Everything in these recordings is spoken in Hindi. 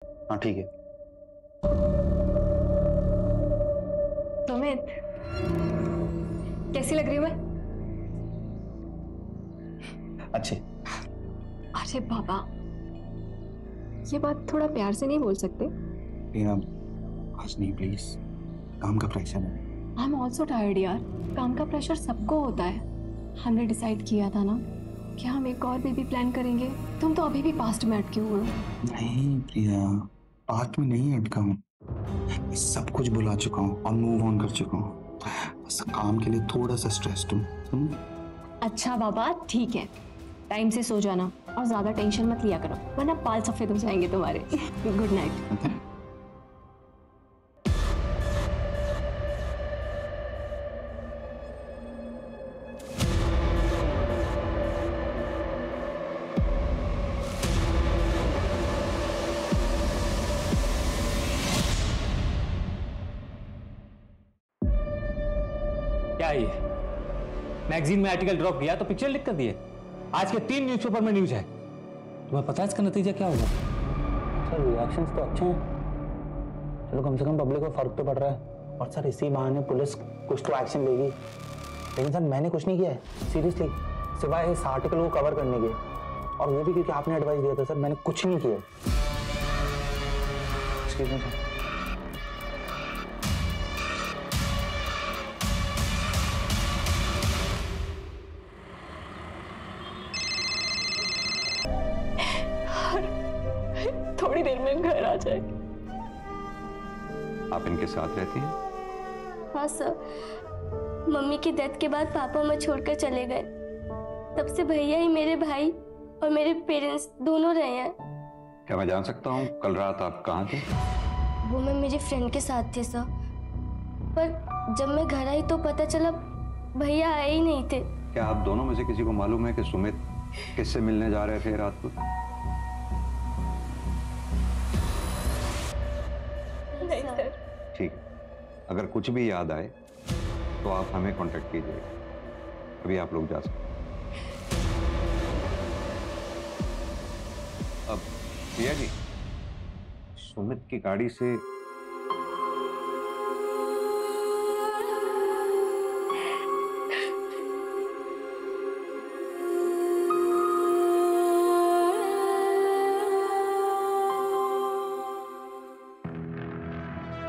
हाँ ठीक है। सुमित, कैसी लग रही हूँ मैं? अच्छे। अरे बाबा, ये बात थोड़ा प्यार से नहीं बोल सकते? आज नहीं प्लीज, काम का प्रेशर है। आई एम ऑल्सो टायर्ड यार। काम का प्रेशर सबको होता है। हमने डिसाइड किया था ना कि हम एक और बेबी प्लान करेंगे। तुम तो अभी भी पास्ट में अटके हुए हो। नहीं प्रिया, पास्ट में नहीं अटका हूँ। मैं सब कुछ भुला चुका हूँ और मूव ऑन कर चुका हूँ। बस काम के लिए थोड़ा सा स्ट्रेस्ड हूँ। अच्छा बाबा ठीक है, टाइम से सो जाना और ज्यादा टेंशन मत लिया करो, वरना बाल सफेद हो जाएंगे तुम्हारे। Good night. क्या ये मैगजीन में आर्टिकल ड्रॉप किया तो पिक्चर लिख कर दिए। आज के 3 न्यूज़पेपर में न्यूज है। तुम्हें पता है इसका नतीजा क्या होगा? सर रिएक्शंस तो अच्छे हैं, चलो कम से कम पब्लिक को फर्क तो पड़ रहा है। और सर इसी बहाने पुलिस कुछ तो एक्शन लेगी। लेकिन सर मैंने कुछ नहीं किया है सीरियसली, सिवाय इस आर्टिकल को कवर करने के, और वो भी क्योंकि आपने एडवाइस दिया था। सर मैंने कुछ नहीं किया। Excuse me sir. थोड़ी देर में घर आ जाए। आप इनके साथ रहती हैं? हाँ सर, मम्मी की डेथ के बाद पापा मुझे छोड़कर चले गए। तब से भैया ही मेरे भाई और मेरे पेरेंट्स दोनों रहे हैं। क्या मैं जान सकता हूँ कल रात आप कहाँ थे? वो मैं मेरी फ्रेंड के साथ थे सर, पर जब मैं घर आई तो पता चला भैया आए ही नहीं थे। क्या आप दोनों में से किसी को मालूम है कि सुमित किससे मिलने जा रहे थे रात को? नहीं सर। ठीक, अगर कुछ भी याद आए तो आप हमें कांटेक्ट कीजिए। अभी आप लोग जा सकते हैं। अब प्रिया जी, सुमित की गाड़ी से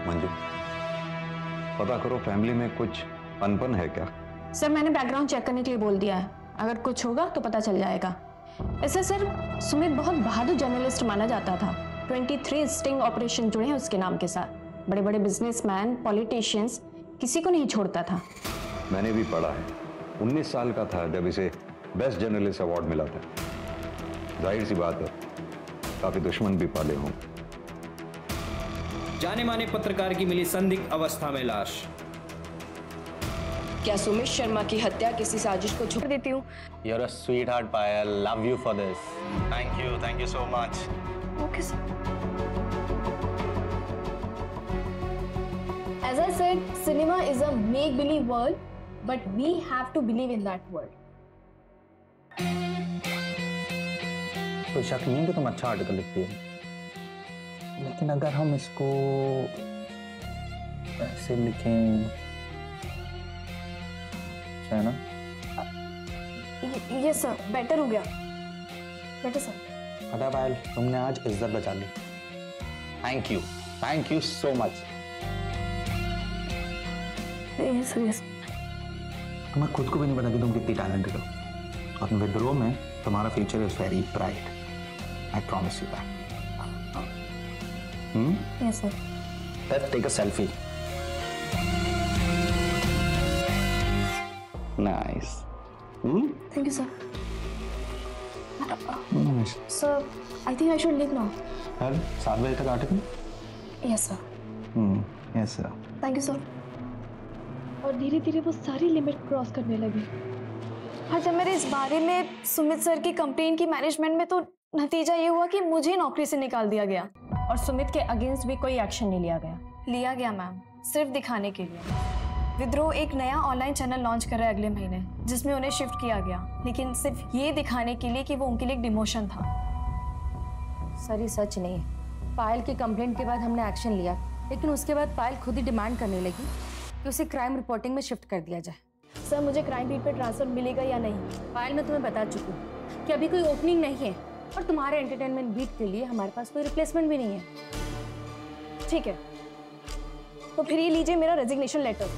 मंजू, पता करो फैमिली में कुछ अनबन है क्या? सर मैंने बैकग्राउंड चेक करने के लिए बोल दिया है, अगर कुछ होगा तो पता चल जाएगा। ऐसे सर सुमित बहुत बहादुर जर्नलिस्ट माना जाता था। 23 स्टिंग ऑपरेशन जुड़े हैं उसके नाम के साथ। बड़े बड़े बिजनेसमैन, पॉलिटिशियंस, किसी को नहीं छोड़ता था। मैंने भी पढ़ा है। 19 साल का था जब इसे बेस्ट जर्नलिस्ट अवार्ड मिला था। जाहिर सी बात है काफी दुश्मन भी पाले हों। जाने माने पत्रकार की मिली संदिग्ध अवस्था में लाश। क्या सुमित शर्मा की हत्या किसी साजिश को छुपा देती हूँ? You're a sweetheart, Payal. Love you for this. Thank you so much. Okay sir. As I said, cinema is a make-believe world, but we have to believe in that world. कोई शक नहीं कि तुम अच्छा आर्टिकल लिखती हो, लेकिन अगर हम इसको ऐसे लिखें, है ना? ये सर बेटर हो गया। Better sir. पता है पायल, तुमने आज इज्जत बचा ली। Thank you so much. Yes yes. तुम्हें खुद को भी नहीं पता कि तुम कितनी टैलेंटेड हो। और विद्रोह में तुम्हारा future is very bright. I promise you that. Yes sir. Let's take a selfie. Nice. Thank you, sir. Sir, I think I should leave now. कल 7 बजे तक article? Yes, sir. Yes sir. Thank you, sir. और धीरे धीरे वो सारी लिमिट क्रॉस करने लगी। और जब मेरे इस बारे में सुमित सर की कंप्लेन की मैनेजमेंट में, तो नतीजा ये हुआ कि मुझे नौकरी से निकाल दिया गया और सुमित के अगेंस्ट भी कोई एक्शन नहीं लिया गया। लिया गया मैम, सिर्फ दिखाने के लिए। विद्रोह एक नया ऑनलाइन चैनल लॉन्च कर रहा है अगले महीने, जिसमें उन्हें शिफ्ट किया गया, लेकिन सिर्फ ये दिखाने के लिए कि वो उनके लिए एक डिमोशन था। सर ये सच नहीं, पायल की कंप्लेंट के बाद हमने एक्शन लिया, लेकिन उसके बाद पायल खुद ही डिमांड करने लगी कि उसे क्राइम रिपोर्टिंग में शिफ्ट कर दिया जाए। सर मुझे क्राइम बीट पे ट्रांसफर मिलेगा या नहीं? पायल, मैं तुम्हें बता चुकी हूँ कि अभी कोई ओपनिंग नहीं है और तुम्हारे एंटरटेनमेंट बीट के लिए हमारे पास कोई रिप्लेसमेंट भी नहीं है। ठीक है, तो फिर ये लीजिए मेरा रेजिग्नेशन लेटर।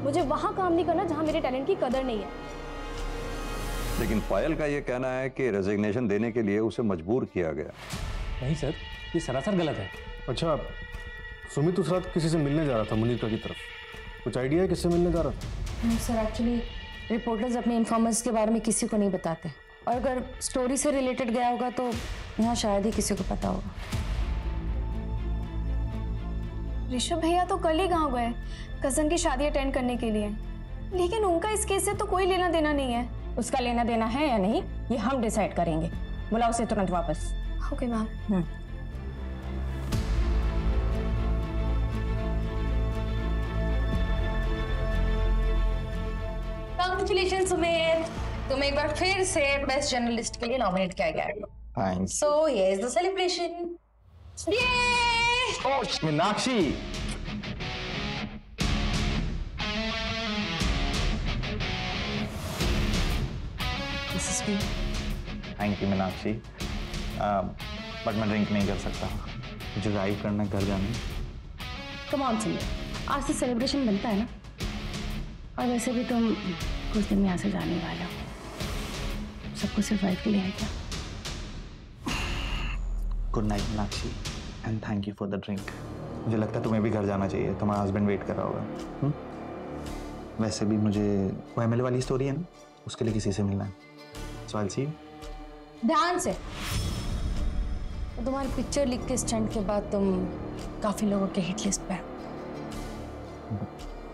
मुझे वहां काम नहीं करना जहां मेरे टैलेंट की कदर नहीं है। लेकिन पायल का ये कहना है कि रेजिग्नेशन देने के लिए उसे मजबूर किया गया। नहीं सर, ये सरासर गलत है। अच्छा, सुमित उस रात किसी से मिलने जा रहा था मुनीर की तरफ, कुछ आइडिया है किससे मिलने जा रहा था? नहीं सर, एक्चुअली रिपोर्टर्स अपने इन्फॉर्मर्स के बारे में किसी को नहीं बताते, और अगर स्टोरी से रिलेटेड गया होगा तो यहाँ शायद ही किसी को पता होगा। ऋषभ भैया तो कल ही गाँव गए कजन की शादी अटेंड करने के लिए, लेकिन उनका इस केस से तो कोई लेना देना नहीं है। उसका लेना देना है या नहीं ये हम डिसाइड करेंगे। बुलाओ उसे तुरंत वापस। Okay ma'am. कांग्रेचुलेशन सुमित, तुम एक बार फिर से बेस्ट जर्नलिस्ट के लिए नॉमिनेट किया गया है। Thanks. So here is the celebration. Oh Meenakshi, this is for thank you Meenakshi, but मैं ड्रिंक नहीं कर सकता, मुझे ड्राइव करना घर जाना। कम ऑन सुमित, आज से सेलिब्रेशन बनता है ना, और वैसे भी तुम कुछ दिन में यहाँ से जाने वाले हो, सबको सिर्फ वाइफ के लिए है क्या? Good night Meenakshi and thank you for the drink. मुझे लगता है तुम्हें भी घर जाना चाहिए, तुम्हारा हस्बैंड वेट कर रहा होगा। वैसे भी मुझे वो एमएलए वाली स्टोरी है ना, उसके लिए किसी से मिलना है, सो आई विल सी यू। ध्यान से, तो तुम्हारी पिक्चर लीक के स्टंट के बाद तुम काफी लोगों के हिट लिस्ट पे हो।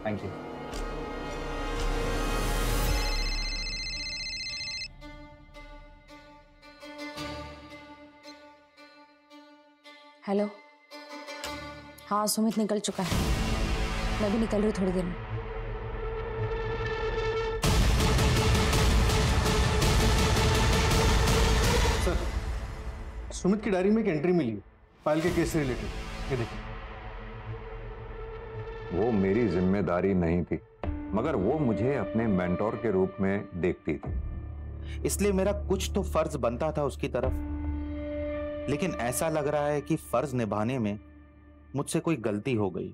Thank you. हेलो, हाँ सुमित निकल चुका है, मैं भी निकल रही हूँ थोड़ी देर में। सर, सुमित की डायरी में एक एंट्री मिली है पायल के केस से रिलेटेड, ये देखिए। वो मेरी जिम्मेदारी नहीं थी, मगर वो मुझे अपने मेंटोर के रूप में देखती थी, इसलिए मेरा कुछ तो फर्ज बनता था उसकी तरफ, लेकिन ऐसा लग रहा है कि फर्ज निभाने में मुझसे कोई गलती हो गई।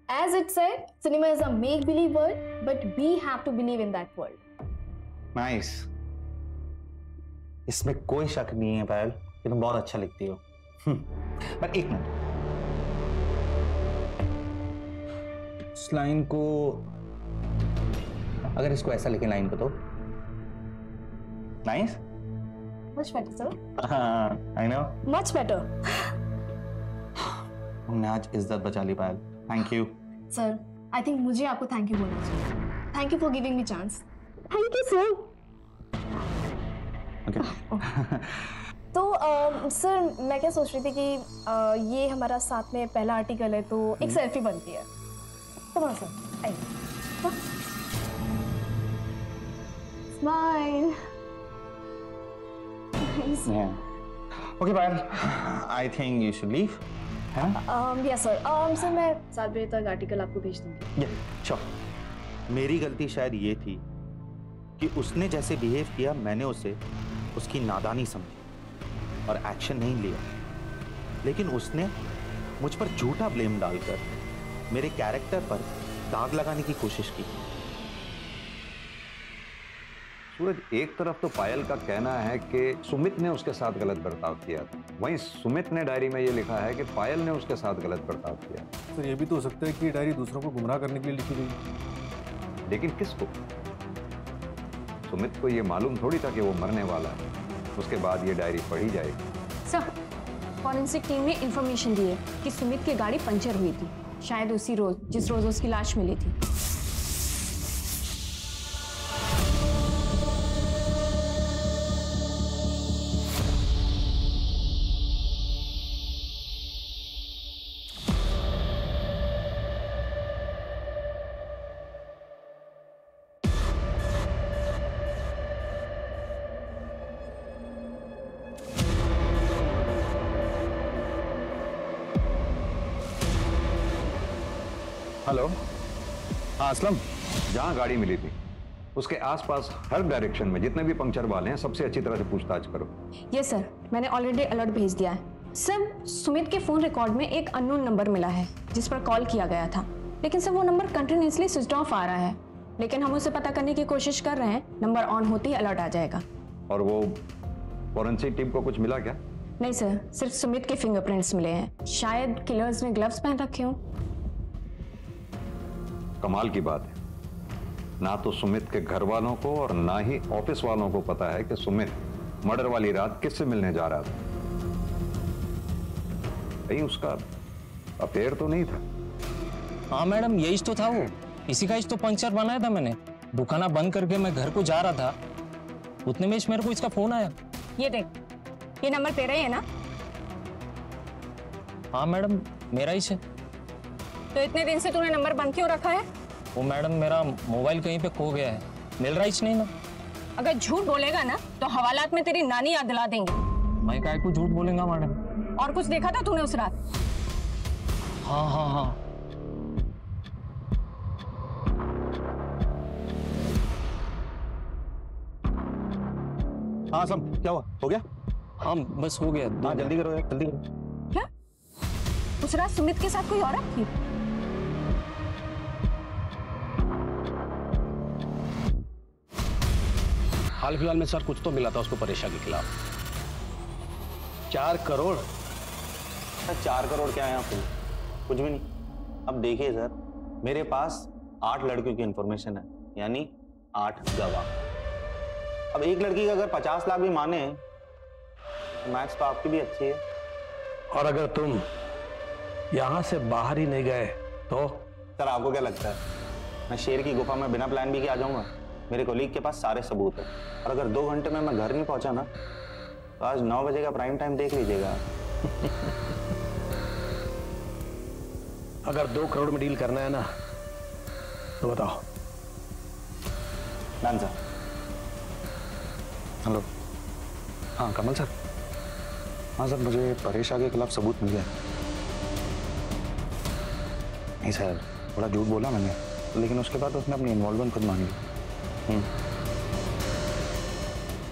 As it said, cinema is a make-believe world, but we have to believe in that world. Nice, इसमें कोई शक नहीं है पायल कि तुम बहुत अच्छा लिखती हो। पर एक मिनट, इस लाइन को, अगर इसको ऐसा लिखे लाइन को तो nice. Much better, sir. I know. Much better. हमने आज इज्जत बचा ली Payal, thank you. Sir, I think मुझे आपको थैंक यू बोलना चाहिए। Thank you for giving me chance. Thank you, sir. Okay. तो सर मैं क्या सोच रही थी कि ये हमारा साथ में पहला आर्टिकल है, तो एक सेल्फी बनती है। तो सर आइए। Smile. Okay Payal, I think you should leave. Yes sir. Sir मैं 7 बजे तक आर्टिकल आपको भेज दूंगी। श्योर। मेरी गलती शायद ये थी कि उसने जैसे बिहेव किया, मैंने उसे उसकी नादानी समझी और एक्शन नहीं लिया, लेकिन उसने मुझ पर झूठा ब्लेम डालकर मेरे कैरेक्टर पर दाग लगाने की कोशिश की। सूरज, एक तरफ तो पायल का कहना है कि सुमित ने उसके साथ गलत बर्ताव किया था, वहीं सुमित ने डायरी में ये लिखा है कि पायल ने उसके साथ गलत बर्ताव किया। तो ये भी तो हो सकता है कि डायरी दूसरों को गुमराह करने के लिए लिखी गई। लेकिन किसको? सुमित को ये मालूम थोड़ी था कि वो मरने वाला है, उसके बाद ये डायरी पढ़ी जाएगी। सर, फॉरेंसिक टीम ने इंफॉर्मेशन दी है कि सुमित की गाड़ी पंचर हुई थी, शायद उसी रोज जिस रोज उसकी लाश मिली थी। हेलो। हाँ असलम, जहां गाड़ी मिली थी उसके आसपास हर डायरेक्शन में जितने भी पंक्चर वाले हैं सबसे अच्छी तरह से पूछताछ करो। यस सर, मैंने ऑलरेडी अलर्ट भेज दिया है। सर, सुमित के फोन रिकॉर्ड में एक अननोन नंबर मिला है जिस पर कॉल किया गया था, लेकिन सर वो नंबर कंटिन्यूसली स्विच ऑफ आ रहा है। लेकिन हम उसे पता करने की कोशिश कर रहे हैं, नंबर ऑन होते ही अलर्ट आ जाएगा। और वो फॉरेंसिक टीम को कुछ मिला क्या? नहीं सर, सिर्फ सुमित के फिंगरप्रिंट्स मिले हैं। शायद किलर्स ने ग्लव्स पहन रखे हों। कमाल की बात है, ना तो सुमित के घर वालों को और ना ही ऑफिस वालों को पता है कि सुमित मर्डर वाली रात किससे मिलने जा रहा था। कहीं उसका अफेयर तो नहीं था? हाँ मैडम, यही तो था, वो इसी का तो पंक्चर बनाया था मैंने। दुकाना बंद करके मैं घर को जा रहा था, उतने में मेरे को इसका फोन आया। ये देख, ये नंबर तेरा ही है ना? हाँ मैडम, मेरा ही है। तो इतने दिन से तूने नंबर बंद क्यों रखा है? वो मैडम, मेरा मोबाइल कहीं पे खो गया है, मिल रहा ही नहीं ना। अगर झूठ बोलेगा ना तो हवालात में तेरी नानी याद दिला देंगे। मैं काहे को झूठ बोलेगा मैडम? और कुछ देखा था तूने उस रात? हाँ हाँ हाँ। हाँ असलम, क्या हुआ? हो गया? हाँ बस हो गया। हाँ जल्दी करो यार, जल्दी करो। क्या उस रात सुमित के साथ कोई औरत थी? हाल फिलहाल में सर कुछ तो मिला था उसको परेशा के खिलाफ। 4 करोड़? सर 4 करोड़ क्या है यहाँ पे? कुछ भी नहीं। अब देखिए सर, मेरे पास 8 लड़कियों की इंफॉर्मेशन है, यानी 8 गवाह। अब एक लड़की का अगर 50 लाख भी माने तो मैथ्स तो आपकी भी अच्छी है। और अगर तुम यहां से बाहर ही नहीं गए तो? सर आपको क्या लगता है मैं शेर की गुफा में बिना प्लान बी के आ जाऊंगा? मेरे कोलीग के पास सारे सबूत है, और अगर 2 घंटे में मैं घर नहीं पहुंचा ना तो आज 9 बजे का प्राइम टाइम देख लीजिएगा। अगर 2 करोड़ में डील करना है ना तो बताओ। Done sir. हेलो। हाँ कमल सर। हाँ सर, मुझे परेश के खिलाफ सबूत मिल गया। नहीं सर, थोड़ा झूठ बोला मैंने, लेकिन उसके बाद उसने अपनी इन्वॉल्वमेंट खुद मान ली।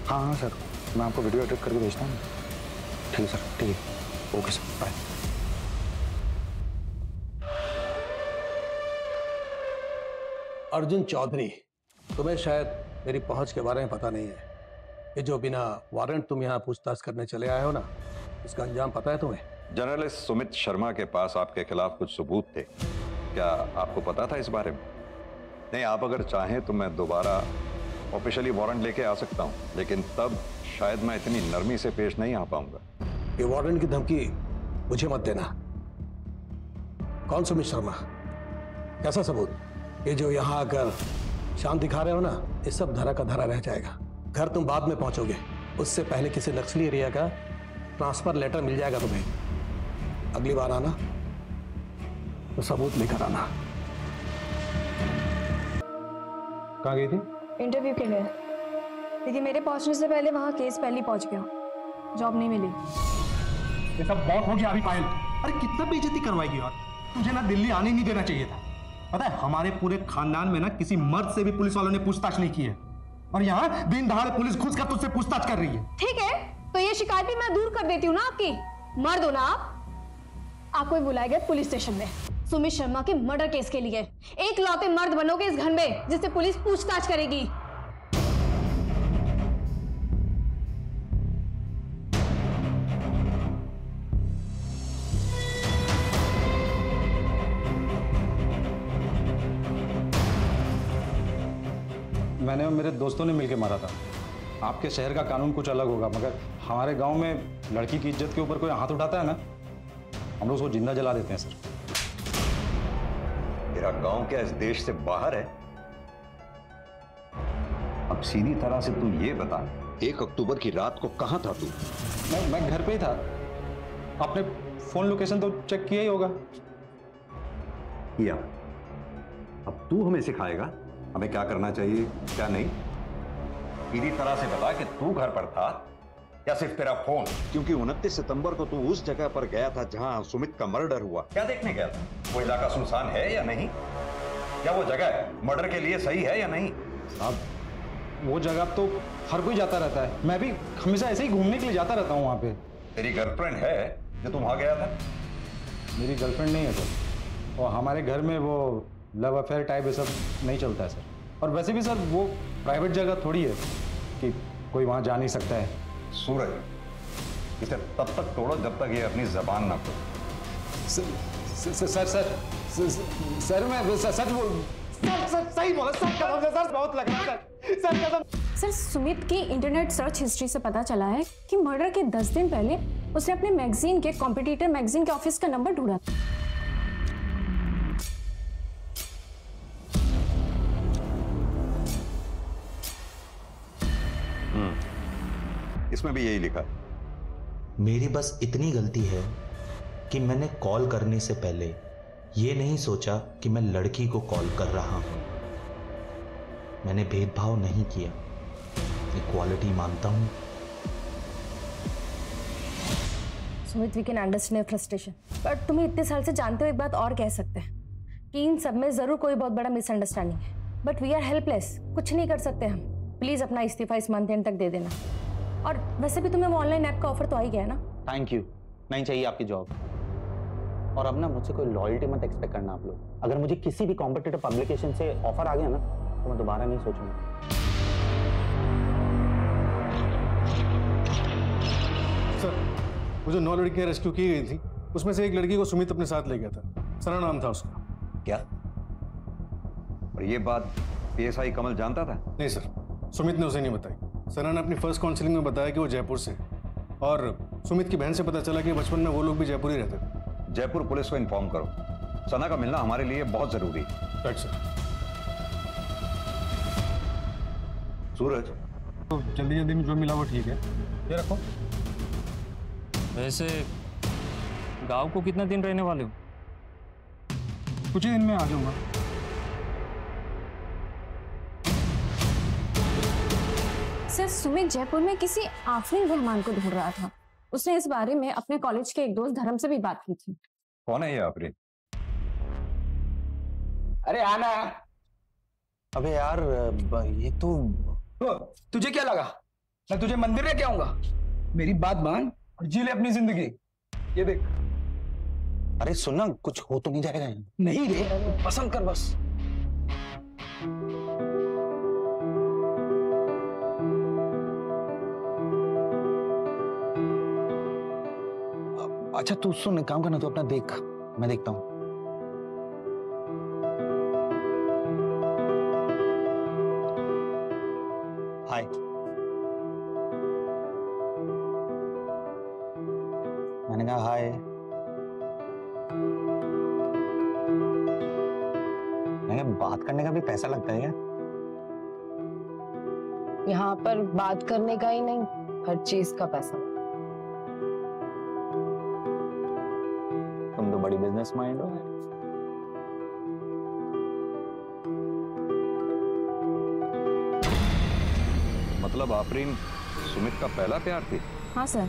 हाँ हाँ सर, मैं आपको वीडियो एडिट करके भेजता हूँ। ठीक है सर, ठीक है, okay sir, bye. Arjun Chaudhary, तुम्हें शायद मेरी पहुंच के बारे में पता नहीं है। ये जो बिना वारंट तुम यहाँ पूछताछ करने चले आए हो ना, इसका अंजाम पता है तुम्हें? जर्नलिस्ट सुमित शर्मा के पास आपके खिलाफ कुछ सबूत थे, क्या आपको पता था इस बारे में? नहीं, आप अगर चाहें तो मैं दोबारा ऑफिशियली वारंट लेके आ सकता हूं, लेकिन तब शायद मैं इतनी नरमी से पेश नहीं आ पाऊंगा। ये वारंट की धमकी मुझे मत देना। कौन सुमित शर्मा? कैसा सबूत? ये जो यहाँ आकर शांत दिखा रहे हो ना, ये सब धरा का धरा रह जाएगा। घर तुम बाद में पहुंचोगे, उससे पहले किसी नक्सली एरिया का ट्रांसफर लेटर मिल जाएगा तुम्हें। अगली बार आना तो सबूत लेकर आना। कहाँ गई थी? इंटरव्यू के लिए, लेकिन मेरे पहुंचने से पहले वहाँ केस पहले पहुंच गया, जॉब नहीं मिली। ये सब बहुत हो गया अभी पायल। अरे कितना बेइज्जती करवाएगी यार, तुझे ना दिल्ली आने नहीं देना चाहिए था। पता है हमारे पूरे खानदान में ना किसी मर्द से भी पुलिस वालों ने पूछताछ नहीं की है, और यहाँ दिन दहाड़े पुलिस घुस कर तुझसे पूछताछ कर रही है। ठीक है, तो ये शिकायत भी मैं दूर कर देती हूँ ना आपकी। मर्द हो ना आप। आपको बुलाया गया पुलिस स्टेशन में सुमित शर्मा के मर्डर केस के लिए। एक लौते मर्द बनोगे इस घर में जिससे पुलिस पूछताछ करेगी। मैंने और मेरे दोस्तों ने मिलकर मारा था। आपके शहर का कानून कुछ अलग होगा, मगर हमारे गांव में लड़की की इज्जत के ऊपर कोई हाथ उठाता है ना, हम लोग उसको जिंदा जला देते हैं सर। तेरा गांव क्या इस देश से बाहर है? अब सीधी तरह से तू ये बता, 1 अक्टूबर की रात को कहां था तू? मैं घर पे ही था। आपने फोन लोकेशन तो चेक किया ही होगा। किया। अब तू हमें सिखाएगा हमें क्या करना चाहिए क्या नहीं? सीधी तरह से बता कि तू घर पर था या सिर्फ तेरा फोन? क्योंकि 29 सितंबर को तू उस जगह पर गया था जहां सुमित का मर्डर हुआ। क्या देखने गया था? वो इलाका सुनसान है या नहीं? क्या वो जगह मर्डर के लिए सही है या नहीं? अब वो जगह तो हर कोई जाता रहता है, मैं भी हमेशा ऐसे ही घूमने के लिए जाता रहता हूँ वहाँ पे। तेरी गर्लफ्रेंड है जो तुम वहां गया था? मेरी गर्लफ्रेंड नहीं है सर, और हमारे घर में वो लव अफेयर टाइप ये सब नहीं चलता है सर। और वैसे भी सर वो प्राइवेट जगह थोड़ी है कि कोई वहाँ जा नहीं सकता है। सूरज, इसे तब तक तोड़ो जब तक ये अपनी जबान ना खोले। सर मैं सच बोल, सर सही बोला सर, कसम से सर, बहुत लग रहा है सर कसम। सर सुमित की इंटरनेट सर्च हिस्ट्री से पता चला है कि मर्डर के 10 दिन पहले उसने अपने मैगजीन के कॉम्पिटिटर मैगजीन के ऑफिस का नंबर ढूंढा था। इसमें भी यही लिखा है। मेरी बस इतनी गलती है कि मैंने कॉल करने से पहले ये नहीं सोचा कि मैं लड़की को कॉल कर रहा हूं। मैंने भेदभाव नहीं किया, इक्वालिटी मानता हूं। Sumit, we can understand frustration, but तुम्हें इतने साल से जानते हो एक बात और कह सकते हैं कि इन सब में जरूर कोई बहुत बड़ा मिसअंडरस्टैंडिंग है, बट वी आर हेल्पलेस, कुछ नहीं कर सकते हम। प्लीज अपना इस्तीफा इस मंथ एंड तक दे देना। और वैसे भी तुम्हें वो ऑनलाइन ऐप का ऑफर तो आ ही गया ना। थैंक यू, नहीं चाहिए आपकी जॉब। और अब ना मुझसे कोई लॉयल्टी मत एक्सपेक्ट करना आप लोग। अगर मुझे किसी भी कॉम्पिटिटिव पब्लिकेशन से ऑफर आ गया ना तो मैं दोबारा नहीं सोचूंगा। सर, वो जो 9 लड़कियां रेस्क्यू की गई थी उसमें से एक लड़की को सुमित अपने साथ ले गया था, सना नाम था उसका। क्या? और ये बात पीएसआई कमल जानता था? नहीं सर, सुमित ने उसे नहीं बताई। सना ने अपनी फर्स्ट काउंसलिंग में बताया कि वो जयपुर से है, और सुमित की बहन से पता चला कि बचपन में वो लोग भी जयपुर ही रहते थे। जयपुर पुलिस को इन्फॉर्म करो, सना का मिलना हमारे लिए बहुत जरूरी है। Right sir. सूरज, तो जल्दी जल्दी में जो मिला वो ठीक है, ये रखो। वैसे गांव को कितना दिन रहने वाले हो? कुछ ही दिन में आ जाऊंगा। सर सुमित जयपुर में किसी आफरीन रहमान को ढूंढ रहा था। उसने इस बारे में अपने कॉलेज के एक दोस्त धर्म से भी बात की थी। कौन है ये आफरीन? अरे आना। अबे यार ये तो तुझे क्या लगा मैं तुझे मंदिर लेके आऊंगा? मेरी बात मान और जी ले अपनी जिंदगी। ये देख। अरे सुनना, कुछ हो तो नहीं जाएगा? नहीं रे, पसंद कर बस। अच्छा तू सुन, काम करना, तू अपना देख, मैं देखता हूं। हाय। मैंने कहा हाय। मैंने बात करने का भी पैसा लगता है क्या? यहाँ पर बात करने का ही नहीं, हर चीज का पैसा। तुम तो बड़ी बिजनेस माइंड हो। मतलब आफरीन सुमित का पहला प्यार थी? हाँ सर,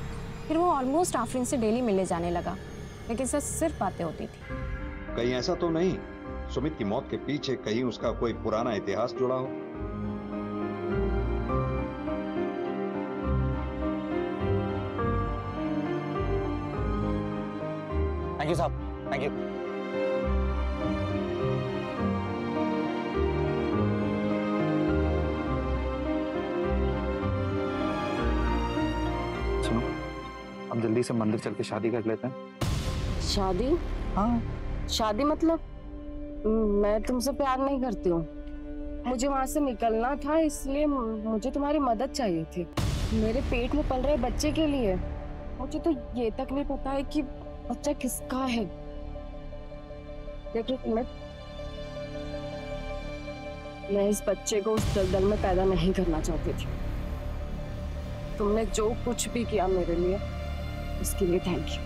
फिर वो ऑलमोस्ट आफरीन से डेली मिलने जाने लगा, लेकिन सर सिर्फ बातें होती थी। कहीं ऐसा तो नहीं सुमित की मौत के पीछे कहीं उसका कोई पुराना इतिहास जुड़ा हो? थैंक यू साहब, थैंक यू। सुनो, अब जल्दी से मंदिर चल के शादी कर लेते हैं। शादी? हाँ। शादी मतलब? मैं तुमसे प्यार नहीं करती हूँ। मुझे वहां से निकलना था, इसलिए मुझे तुम्हारी मदद चाहिए थी। मेरे पेट में पल रहे बच्चे के लिए। मुझे तो ये तक नहीं पता है कि बच्चा किसका है। देखो मैं इस बच्चे को उस दलदल में पैदा नहीं करना चाहती थी। तुमने जो कुछ भी किया मेरे लिए, उसके लिए थैंक यू।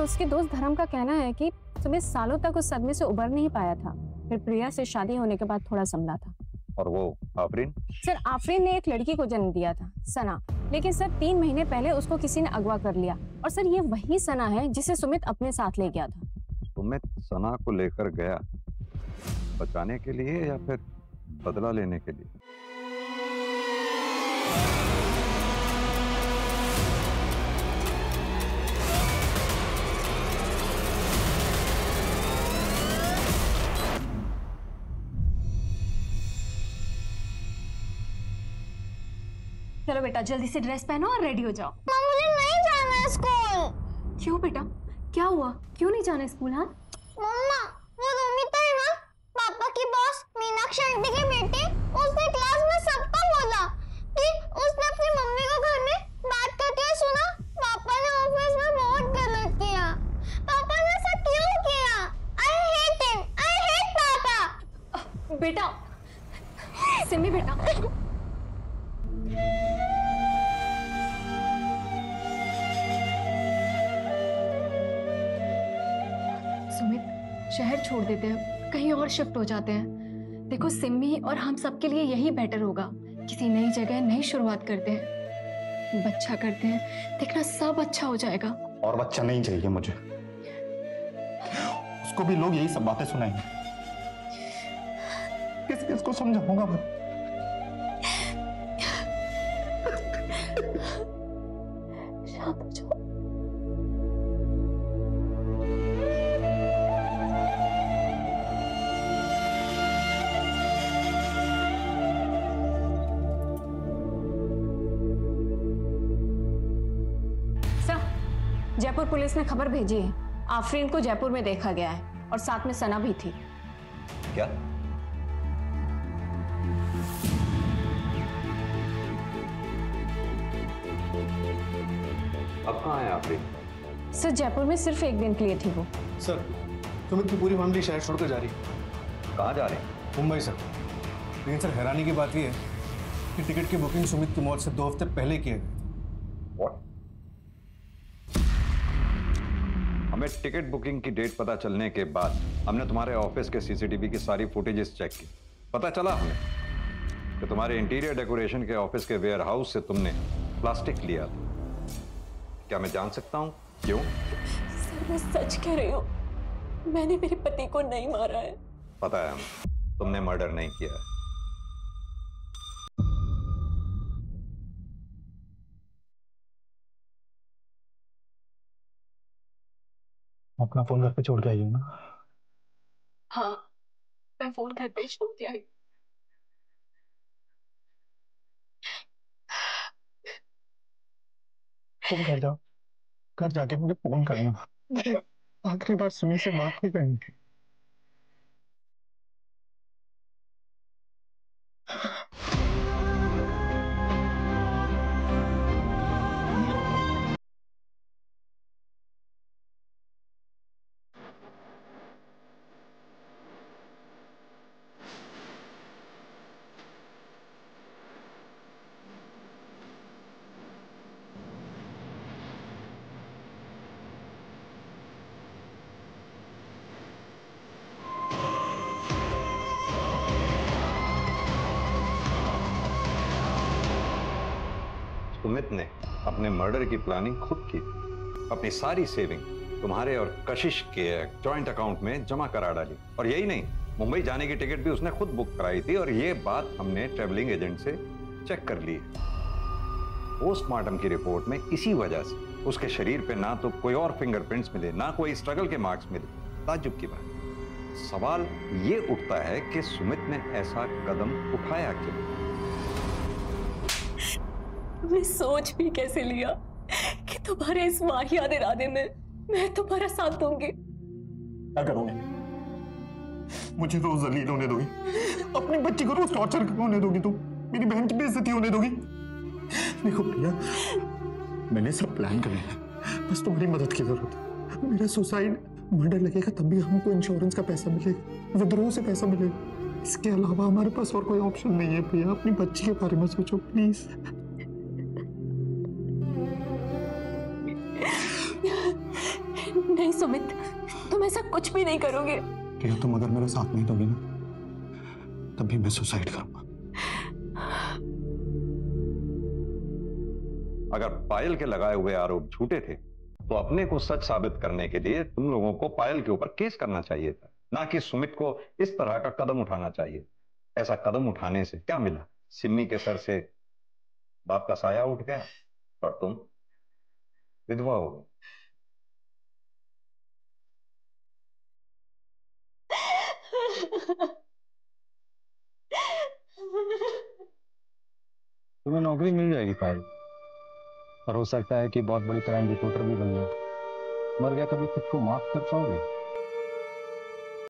उसके दोस्त धर्म का कहना है कि सुमित सालों तक उस सदमे से उबर नहीं पाया था, फिर प्रिया से शादी होने के बाद थोड़ा संभला था। और वो आफरीन? सर आफरीन ने एक लड़की को जन्म दिया था, सना, लेकिन सर 3 महीने पहले उसको किसी ने अगवा कर लिया। और सर ये वही सना है जिसे सुमित अपने साथ ले गया था। सुमित सना को लेकर गया बचाने के लिए या फिर बदला लेने के लिए? चलो बेटा जल्दी से ड्रेस पहनो और रेडी हो जाओ। मुझे नहीं जाना है स्कूल। क्यों बेटा, क्या हुआ? क्यों नहीं जाना स्कूल? हाँ मम्मा, वो रोमिता है ना, पापा की बॉस मीनाक्षी आंटी की बेटी, उसने क्लास में सबको बोला कि उसने अपनी मम्मी को घर में बात करते हुए सुना। पापा ने ऑफिस में बहुत गलत किया। पापा ने ऐसा क्यों किया? I hate him, I hate पापा। बेटा, सिमी बेटा, सुमित शहर छोड़ देते हैं, कहीं और शिफ्ट हो जाते हैं। देखो सिमी और हम सबके लिए यही बेटर होगा। किसी नई जगह नई शुरुआत करते हैं, बच्चा करते हैं, देखना सब अच्छा हो जाएगा। और बच्चा नहीं चाहिए मुझे, उसको भी लोग यही सब बातें सुनाएंगे। किस किस को समझाऊंगा मैं? शांत हो जाओ। जयपुर पुलिस ने खबर भेजी है, आफरीन को जयपुर में देखा गया है और साथ में सना भी थी। क्या? अब कहाँ है आफरीन? सर जयपुर में सिर्फ 1 दिन के लिए थी वो। सर सुमित की पूरी फैमिली शहर छोड़कर जा रही है। कहाँ जा रहे हैं? मुंबई सर। लेकिन सर हैरानी की बात यह है कि टिकट की बुकिंग सुमित की मौत से 2 हफ्ते पहले किए गए। हमें टिकट बुकिंग की डेट पता चलने के बाद हमने तुम्हारे ऑफिस के सीसीटीवी की सारी फुटेजेस चेक की। पता चला हमें कि तुम्हारे इंटीरियर डेकोरेशन के ऑफिस के वेयर हाउस से तुमने प्लास्टिक लिया था। क्या मैं जान सकता हूँ क्यों? सर मैं सच कह रही हूँ, मैंने मेरे पति को नहीं मारा है। पता है हमें, तुमने मर्डर नहीं किया है। अपना फोन घर पे छोड़ के आई हूँ ना? हाँ मैं फोन घर पे छोड़ के आई। तुम घर जाओ, घर जाके मुझे फोन करना। आखिरी बार सुमी से बात नहीं करनी थी। सुमित ने अपने मर्डर की प्लानिंग खुद की, अपनी सारी सेविंग तुम्हारे और कशिश के जॉइंट अकाउंट में जमा करा डाली। और यही नहीं, मुंबई जाने की टिकट भी उसने खुद बुक कराई थी और ये बात हमने ट्रैवलिंग एजेंट से चेक कर ली। पोस्टमार्टम की रिपोर्ट में इसी वजह से उसके शरीर पे ना तो कोई और फिंगरप्रिंट्स मिले, ना कोई स्ट्रगल के मार्क्स मिले। ताज्जुब की बात। सवाल ये उठता है कि सुमित ने ऐसा कदम उठाया क्यों? तुमने सोच भी कैसे लिया कि तुम्हारे इस वाहियात इरादे में मैं तुम्हारा साथ दूंगी? क्या करोगे? मुझे रोज जलील होने दोगी? अपनी बच्ची को रोज टॉर्चर होने दोगी? तुम मेरी बहन की बेइज्जती होने दोगी? देखो प्रिया, मैंने सब प्लान कर लिया, बस तुम्हारी मदद की जरूरत है। मेरा सुसाइड मर्डर लगेगा तब भी हमको इंश्योरेंस का पैसा मिलेगा, विद्रोह से पैसा मिलेगा। इसके अलावा हमारे पास और कोई ऑप्शन नहीं है। प्रिया अपनी बच्ची के बारे में सोचो प्लीज। सुमित, तुम ऐसा कुछ भी नहीं करोगे। प्रिया, तुम अगर मेरा साथ नहीं दोगी ना, तब भी मैं सुसाइड करूंगा। अगर पायल के लगाए हुए आरोप झूठे थे तो अपने को सच साबित करने के लिए तुम लोगों को पायल के ऊपर केस करना चाहिए था, ना कि सुमित को इस तरह का कदम उठाना चाहिए। ऐसा कदम उठाने से क्या मिला? सिम्मी के सर से बाप का साया उठ गया और तुम विधवा हो गई। तुम्हें नौकरी मिल जाएगी पायल, और हो सकता है कि बहुत बड़ी क्राइम रिपोर्टर भी बन जाओ। मर गया कभी खुद को माफ कर पाओगे?